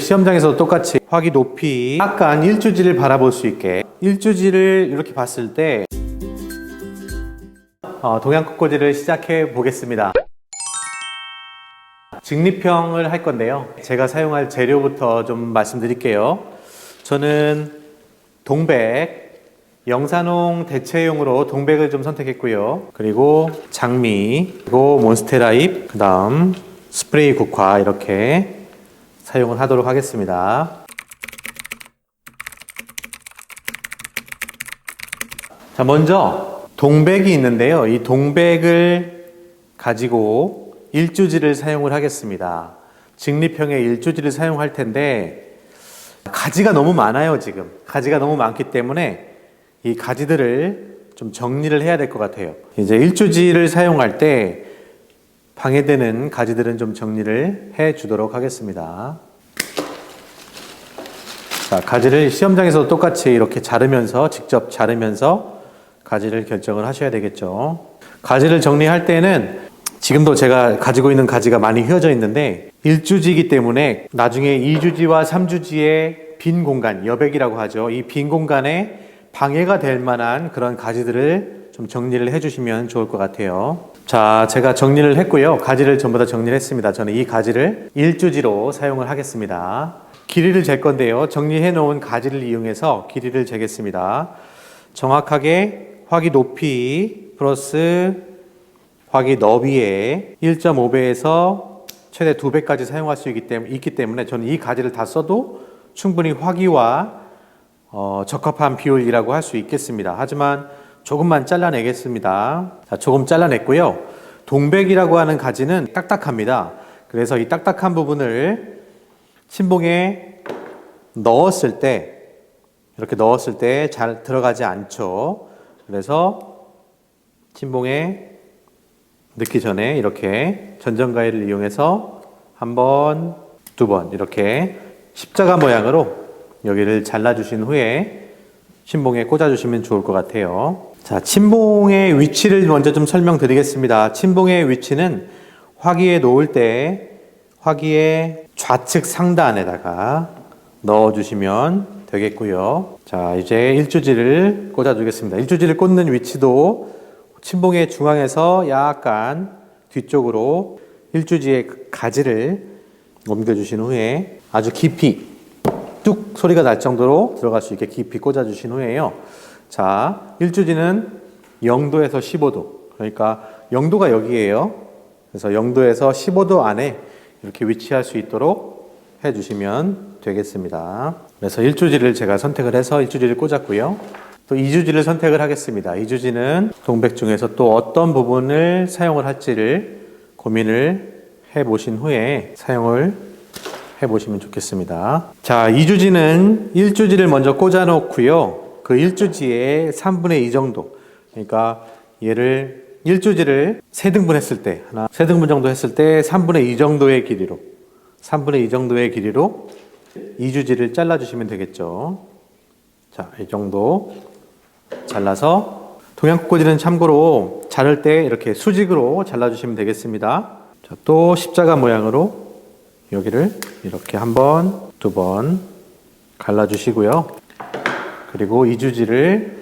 시험장에서도 똑같이 화기 높이 약간 일주지를 바라볼 수 있게 일주지를 이렇게 봤을 때 동양 꽃꽂이를 시작해 보겠습니다. 직립형을 할 건데요. 제가 사용할 재료부터 좀 말씀드릴게요. 저는 동백, 영산홍 대체용으로 동백을 좀 선택했고요. 그리고 장미, 그리고 몬스테라잎, 그 다음 스프레이 국화 이렇게 사용을 하도록 하겠습니다. 자, 먼저 동백이 있는데요. 이 동백을 가지고 일주지를 사용을 하겠습니다. 직립형의 일주지를 사용할 텐데 가지가 너무 많아요. 지금 가지가 너무 많기 때문에 이 가지들을 좀 정리를 해야 될 것 같아요. 이제 일주지를 사용할 때 방해되는 가지들은 좀 정리를 해 주도록 하겠습니다. 자, 가지를 시험장에서 똑같이 이렇게 자르면서 직접 자르면서 가지를 결정을 하셔야 되겠죠. 가지를 정리할 때는 지금도 제가 가지고 있는 가지가 많이 휘어져 있는데 1주지이기 때문에 나중에 2주지와 3주지의 빈 공간, 여백이라고 하죠. 이 빈 공간에 방해가 될 만한 그런 가지들을 좀 정리를 해주시면 좋을 것 같아요. 자, 제가 정리를 했고요. 가지를 전부 다 정리를 했습니다. 저는 이 가지를 1주지로 사용을 하겠습니다. 길이를 잴 건데요. 정리해 놓은 가지를 이용해서 길이를 재겠습니다. 정확하게 화기 높이 플러스 화기 너비에 1.5배에서 최대 2배까지 사용할 수 있기 때문에 저는 이 가지를 다 써도 충분히 화기와 적합한 비율이라고 할 수 있겠습니다. 하지만 조금만 잘라내겠습니다. 자, 조금 잘라냈고요. 동백이라고 하는 가지는 딱딱합니다. 그래서 이 딱딱한 부분을 침봉에 넣었을 때 이렇게 넣었을 때 잘 들어가지 않죠. 그래서 침봉에 넣기 전에 이렇게 전정가위를 이용해서 한 번, 두 번 이렇게 십자가 모양으로 여기를 잘라주신 후에 침봉에 꽂아주시면 좋을 것 같아요. 자, 침봉의 위치를 먼저 좀 설명드리겠습니다. 침봉의 위치는 화기에 놓을 때 화기의 좌측 상단에다가 넣어주시면 되겠고요. 자, 이제 일주지를 꽂아주겠습니다. 일주지를 꽂는 위치도 침봉의 중앙에서 약간 뒤쪽으로 일주지의 가지를 옮겨주신 후에 아주 깊이 뚝 소리가 날 정도로 들어갈 수 있게 깊이 꽂아주신 후에요. 자, 일주지는 0도에서 15도. 그러니까 0도가 여기에요. 그래서 0도에서 15도 안에 이렇게 위치할 수 있도록 해주시면 되겠습니다. 그래서 일주지를 제가 선택을 해서 일주지를 꽂았고요. 또 2주지를 선택을 하겠습니다. 2주지는 동백 중에서 또 어떤 부분을 사용을 할지를 고민을 해보신 후에 사용을 해보시면 좋겠습니다. 자, 2주지는 1주지를 먼저 꽂아 놓고요. 그 1주지의 3분의 2 정도. 그러니까 얘를 1주지를 3등분 했을 때, 3등분 정도 했을 때 3분의 2 정도의 길이로 3분의 2 정도의 길이로 2주지를 잘라주시면 되겠죠. 자, 이 정도 잘라서 동양꽃꽂이는 참고로 자를 때 이렇게 수직으로 잘라주시면 되겠습니다. 자, 또 십자가 모양으로 여기를 이렇게 한 번, 두 번 갈라주시고요. 그리고 2주지를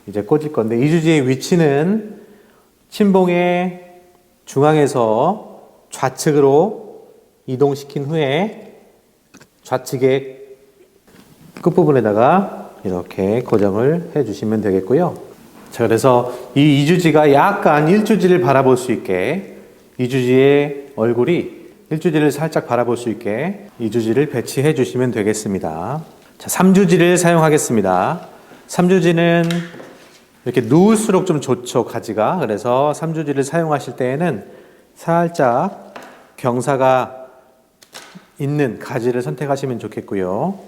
이제 꽂을 건데 2주지의 위치는 침봉의 중앙에서 좌측으로 이동시킨 후에 좌측의 끝부분에다가 이렇게 고정을 해주시면 되겠고요. 자, 그래서 이 2주지가 약간 1주지를 바라볼 수 있게 2주지의 얼굴이 1주지를 살짝 바라볼 수 있게 2주지를 배치해 주시면 되겠습니다. 자, 3주지를 사용하겠습니다. 3주지는 이렇게 누울수록 좀 좋죠, 가지가. 그래서 3주지를 사용하실 때에는 살짝 경사가 있는 가지를 선택하시면 좋겠고요.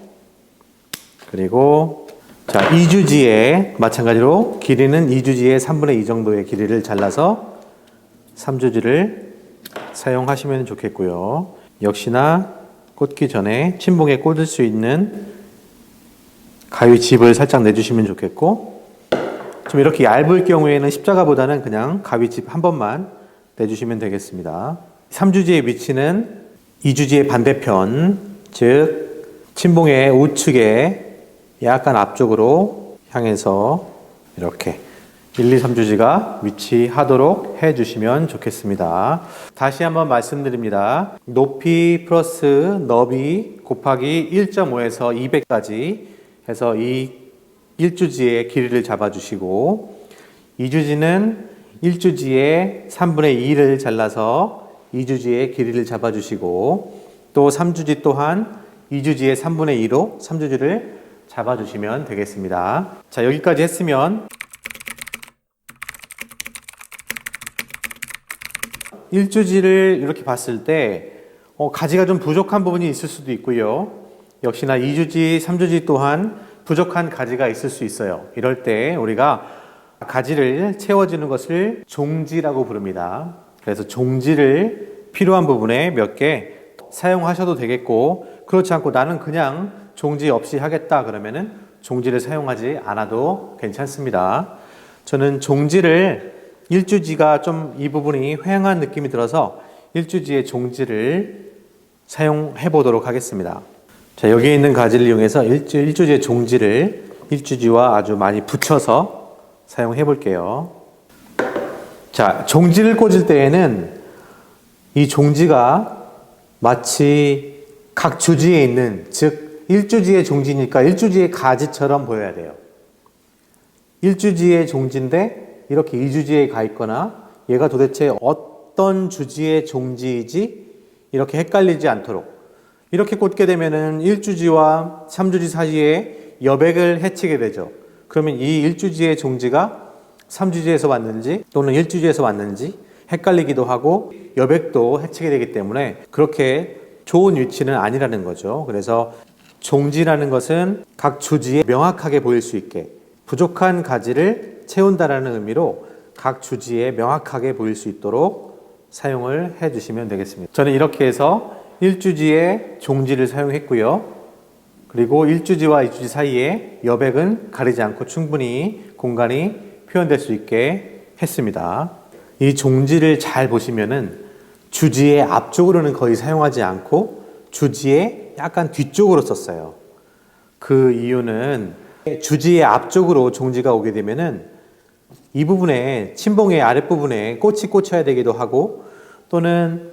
그리고 자, 2주지에 마찬가지로 길이는 2주지의 3분의 2 정도의 길이를 잘라서 3주지를 사용하시면 좋겠고요. 역시나 꽂기 전에 침봉에 꽂을 수 있는 가위집을 살짝 내주시면 좋겠고, 좀 이렇게 얇을 경우에는 십자가보다는 그냥 가위집 한 번만 내주시면 되겠습니다. 3주지의 위치는 2주지의 반대편 즉 침봉의 우측에 약간 앞쪽으로 향해서 이렇게 1, 2, 3주지가 위치하도록 해주시면 좋겠습니다. 다시 한번 말씀드립니다. 높이 플러스 너비 곱하기 1.5에서 200까지 해서 이 1주지의 길이를 잡아주시고 2주지는 1주지의 3분의 2를 잘라서 2주지의 길이를 잡아주시고 또 3주지 또한 2주지의 3분의 2로 3주지를 잡아주시면 되겠습니다. 자, 여기까지 했으면 1주지를 이렇게 봤을 때 가지가 좀 부족한 부분이 있을 수도 있고요. 역시나 2주지, 3주지 또한 부족한 가지가 있을 수 있어요. 이럴 때 우리가 가지를 채워주는 것을 종지라고 부릅니다. 그래서 종지를 필요한 부분에 몇 개 사용하셔도 되겠고, 그렇지 않고 나는 그냥 종지 없이 하겠다 그러면은 종지를 사용하지 않아도 괜찮습니다. 저는 종지를 1주지가 좀 이 부분이 휑한 느낌이 들어서 1주지의 종지를 사용해 보도록 하겠습니다. 자, 여기에 있는 가지를 이용해서 1주지의 종지를 1주지와 아주 많이 붙여서 사용해 볼게요. 자, 종지를 꽂을 때에는 이 종지가 마치 각 주지에 있는, 즉 1주지의 종지니까 1주지의 가지처럼 보여야 돼요. 1주지의 종지인데 이렇게 2주지에 가 있거나 얘가 도대체 어떤 주지의 종지이지 이렇게 헷갈리지 않도록 이렇게 꽂게 되면은 1주지와 3주지 사이에 여백을 해치게 되죠. 그러면 이 1주지의 종지가 3주지에서 왔는지 또는 1주지에서 왔는지 헷갈리기도 하고 여백도 해치게 되기 때문에 그렇게 좋은 위치는 아니라는 거죠. 그래서 종지라는 것은 각 주지에 명확하게 보일 수 있게 부족한 가지를 채운다라는 의미로 각 주지에 명확하게 보일 수 있도록 사용을 해 주시면 되겠습니다. 저는 이렇게 해서 1주지에 종지를 사용했고요. 그리고 1주지와 2주지 사이에 여백은 가리지 않고 충분히 공간이 표현될 수 있게 했습니다. 이 종지를 잘 보시면은 주지의 앞쪽으로는 거의 사용하지 않고 주지의 약간 뒤쪽으로 썼어요. 그 이유는 주지의 앞쪽으로 종지가 오게 되면은 이 부분에 침봉의 아랫부분에 꽃이 꽂혀야 되기도 하고 또는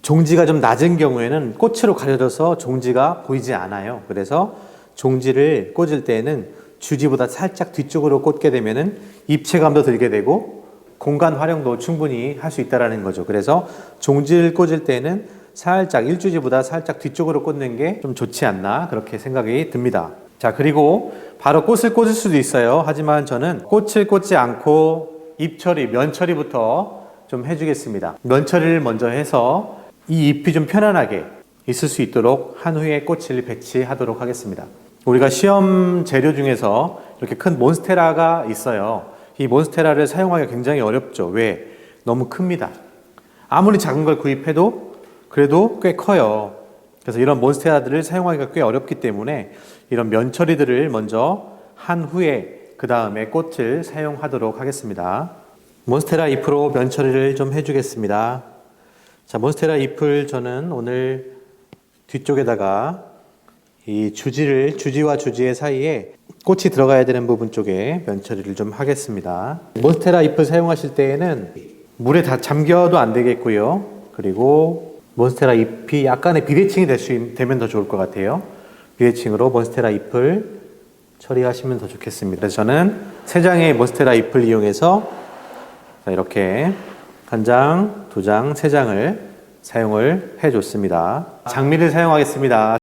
종지가 좀 낮은 경우에는 꽃으로 가려져서 종지가 보이지 않아요. 그래서 종지를 꽂을 때에는 주지보다 살짝 뒤쪽으로 꽂게 되면은 입체감도 들게 되고 공간 활용도 충분히 할 수 있다는 거죠. 그래서 종지를 꽂을 때는 살짝 1주지보다 살짝 뒤쪽으로 꽂는 게 좀 좋지 않나 그렇게 생각이 듭니다. 자, 그리고 바로 꽃을 꽂을 수도 있어요. 하지만 저는 꽃을 꽂지 않고 잎 처리, 면 처리부터 좀 해주겠습니다. 면 처리를 먼저 해서 이 잎이 좀 편안하게 있을 수 있도록 한 후에 꽃을 배치하도록 하겠습니다. 우리가 시험 재료 중에서 이렇게 큰 몬스테라가 있어요. 이 몬스테라를 사용하기가 굉장히 어렵죠. 왜? 너무 큽니다. 아무리 작은 걸 구입해도 그래도 꽤 커요. 그래서 이런 몬스테라들을 사용하기가 꽤 어렵기 때문에 이런 면 처리들을 먼저 한 후에 그 다음에 꽃을 사용하도록 하겠습니다. 몬스테라 잎으로 면 처리를 좀 해주겠습니다. 자, 몬스테라 잎을 저는 오늘 뒤쪽에다가 이 주지와 주지의 사이에 꽃이 들어가야 되는 부분 쪽에 면 처리를 좀 하겠습니다. 몬스테라 잎을 사용하실 때에는 물에 다 잠겨도 안 되겠고요. 그리고 몬스테라 잎이 약간의 비대칭이 되면 더 좋을 것 같아요. 비대칭으로 몬스테라 잎을 처리하시면 더 좋겠습니다. 그래서 저는 3장의 몬스테라 잎을 이용해서 이렇게 1장, 2장, 3장을 사용을 해줬습니다. 장미를 사용하겠습니다.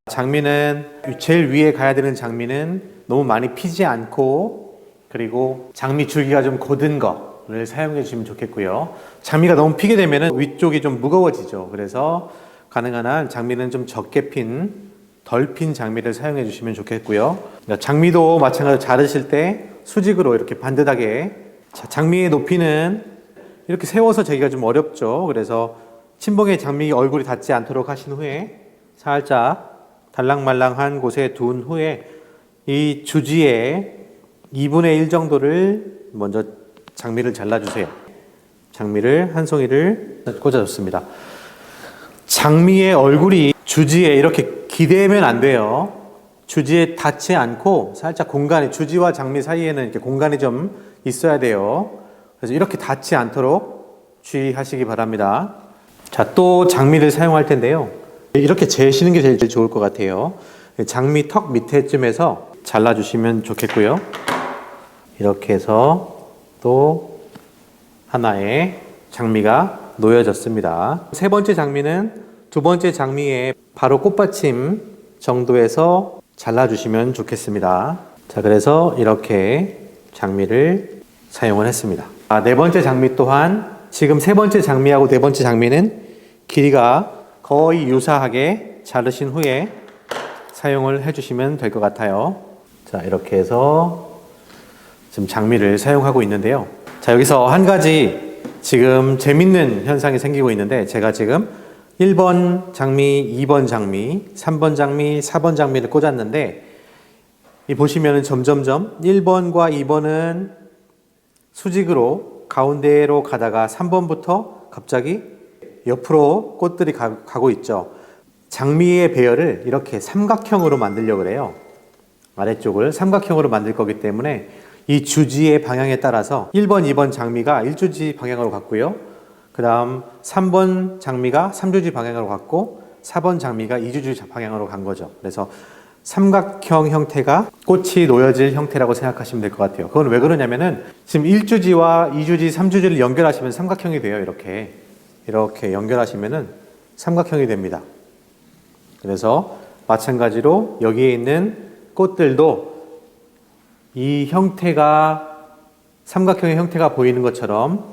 장미는 제일 위에 가야 되는 장미는 너무 많이 피지 않고 그리고 장미 줄기가 좀 곧은 거를 사용해 주시면 좋겠고요. 장미가 너무 피게 되면 위쪽이 좀 무거워지죠. 그래서 가능한 한 장미는 좀 적게 덜 핀 장미를 사용해 주시면 좋겠고요. 장미도 마찬가지로 자르실 때 수직으로 이렇게 반듯하게, 장미의 높이는 이렇게 세워서 재기가 좀 어렵죠. 그래서 침봉에 장미 얼굴이 닿지 않도록 하신 후에 살짝 달랑말랑한 곳에 둔 후에 이 주지의 2분의 1 정도를 먼저 장미를 잘라주세요. 장미를 한 송이를 꽂아줬습니다. 장미의 얼굴이 주지에 이렇게 기대면 안 돼요. 주지에 닿지 않고 살짝 공간이, 주지와 장미 사이에는 이렇게 공간이 좀 있어야 돼요. 그래서 이렇게 닿지 않도록 주의하시기 바랍니다. 자, 또 장미를 사용할 텐데요. 이렇게 재시는 게 제일 좋을 것 같아요. 장미 턱 밑에쯤에서 잘라주시면 좋겠고요. 이렇게 해서 또 하나의 장미가 놓여졌습니다. 세 번째 장미는 두 번째 장미에 바로 꽃받침 정도에서 잘라주시면 좋겠습니다. 자, 그래서 이렇게 장미를 사용을 했습니다. 네 번째 장미 또한 지금 세 번째 장미하고 네 번째 장미는 길이가 거의 유사하게 자르신 후에 사용을 해주시면 될 것 같아요. 자, 이렇게 해서 지금 장미를 사용하고 있는데요. 자, 여기서 한 가지 지금 재밌는 현상이 생기고 있는데, 제가 지금 1번 장미, 2번 장미, 3번 장미, 4번 장미를 꽂았는데, 이 보시면은 점점점 1번과 2번은 수직으로 가운데로 가다가 3번부터 갑자기 옆으로 꽃들이 가고 있죠. 장미의 배열을 이렇게 삼각형으로 만들려고 그래요. 아래쪽을 삼각형으로 만들 거기 때문에 이 주지의 방향에 따라서 1번, 2번 장미가 1주지 방향으로 갔고요. 그 다음 3번 장미가 3주지 방향으로 갔고 4번 장미가 2주지 방향으로 간 거죠. 그래서 삼각형 형태가 꽃이 놓여질 형태라고 생각하시면 될 것 같아요. 그건 왜 그러냐면은 지금 1주지와 2주지, 3주지를 연결하시면 삼각형이 돼요. 이렇게 연결하시면은 삼각형이 됩니다. 그래서 마찬가지로 여기에 있는 꽃들도 이 형태가 삼각형의 형태가 보이는 것처럼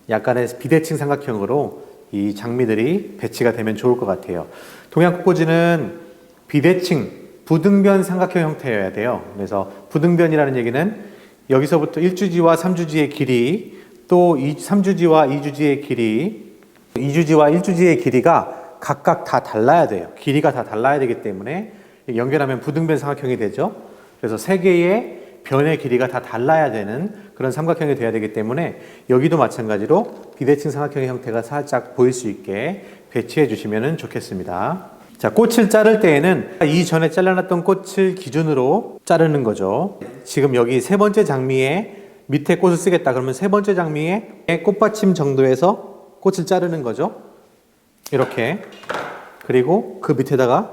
약간의 비대칭 삼각형으로 이 장미들이 배치가 되면 좋을 것 같아요. 동양꽃꽂이는 비대칭, 부등변 삼각형 형태여야 돼요. 그래서 부등변이라는 얘기는 여기서부터 1주지와 3주지의 길이, 또 3주지와 2주지의 길이, 2주지와 1주지의 길이가 각각 다 달라야 돼요. 길이가 다 달라야 되기 때문에 연결하면 부등변 삼각형이 되죠. 그래서 세 개의 변의 길이가 다 달라야 되는 그런 삼각형이 돼야 되기 때문에 여기도 마찬가지로 비대칭 삼각형의 형태가 살짝 보일 수 있게 배치해 주시면 좋겠습니다. 자, 꽃을 자를 때에는 이전에 잘라놨던 꽃을 기준으로 자르는 거죠. 지금 여기 세 번째 장미에 밑에 꽃을 쓰겠다 그러면 세 번째 장미에 꽃받침 정도에서 꽃을 자르는 거죠. 이렇게. 그리고 그 밑에다가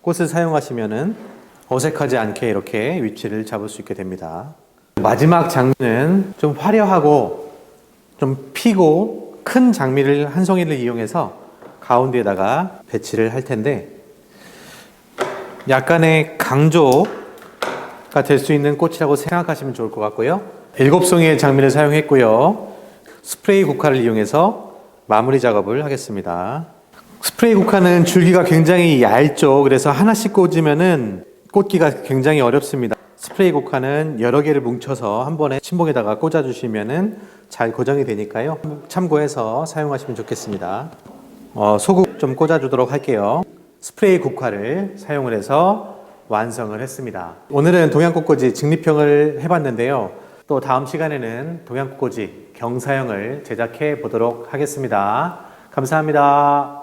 꽃을 사용하시면은 어색하지 않게 이렇게 위치를 잡을 수 있게 됩니다. 마지막 장미는 좀 화려하고 좀 피고 큰 장미를 한 송이를 이용해서 가운데에다가 배치를 할 텐데, 약간의 강조가 될 수 있는 꽃이라고 생각하시면 좋을 것 같고요. 7송이의 장미를 사용했고요. 스프레이 국화를 이용해서 마무리 작업을 하겠습니다. 스프레이 국화는 줄기가 굉장히 얇죠. 그래서 하나씩 꽂으면은 꽂기가 굉장히 어렵습니다. 스프레이 국화는 여러 개를 뭉쳐서 한 번에 침봉에다가 꽂아주시면은 잘 고정이 되니까요. 참고해서 사용하시면 좋겠습니다. 소국 좀 꽂아주도록 할게요. 스프레이 국화를 사용을 해서 완성을 했습니다. 오늘은 동양꽃꽂이 직립형을 해봤는데요. 또 다음 시간에는 동양꽃꽂이 경사형을 제작해 보도록 하겠습니다. 감사합니다.